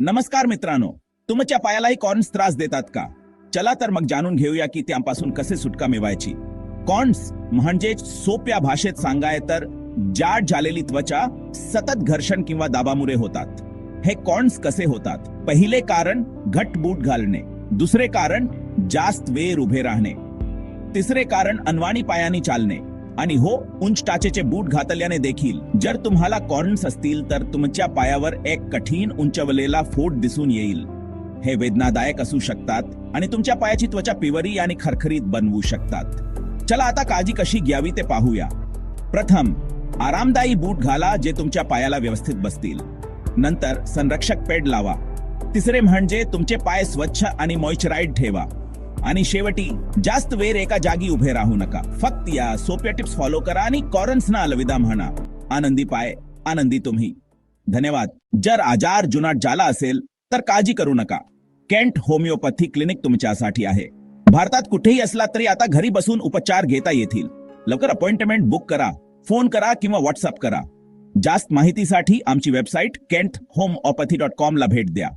नमस्कार मित्रांनो, तुमच्या पायालाही कॉर्न्स त्रास देतात का? चला तर मग जाणून घेऊया की त्यांपासून कसे सुटका मिळवायची. कॉर्न्स म्हणजे सोप्या भाषेत सांगाय तर जाड झालेली त्वचा सतत घर्षण किंवा दाबामुळे होतात. हे कॉर्न्स कसे होतात? पहिले कारण घट्ट बूट घालणे, दुसरे कारण जास्त वेळ उभे राहणे, तिसरे कारण अनवाणी पायानी चालणे आणि हो, उंच टाचेचे बूट घातल्याने देखील. जर तुम्हाला कॉर्न्स असतील तर तुमच्या पायावर एक कठीण उंचवलेला फोड दिसून येईल. हे वेदनादायक असू शकतात आणि तुमच्या पायाची त्वचा पिवरी आणि खरखरीत बनवू शकतात. चला आता काळजी कशी घ्यावी ते पाहूया. प्रथम, आरामदायी बूट घाला जे तुमच्या पायाला व्यवस्थित बसतील. नंतर संरक्षक पॅड लावा. तिसरे म्हणजे तुमचे पाय स्वच्छ आणि मॉइश्चराइज्ड ठेवा. आणि शेवटी, जास्त वेळ एका जागी उभे राहू नका. फक्त या सोप्या टिप्स फॉलो करा आणि कॉर्न्सना अलविदा म्हणा. आनंदी पाय, आनंदी तुम्ही. धन्यवाद. जर आजार जुनाट झाला असेल तर काळजी करू नका. केंट होमिओपॅथी क्लिनिक तुमच्यासाठी आहे. भारतात कुठेही असला तरी आता घरी बसून उपचार घेता येतील. लवकर अपॉइंटमेंट बुक करा, फोन करा किंवा व्हॉट्सअप करा. जास्त माहितीसाठी आमची वेबसाईट kenthomeopathy.com ला भेट द्या.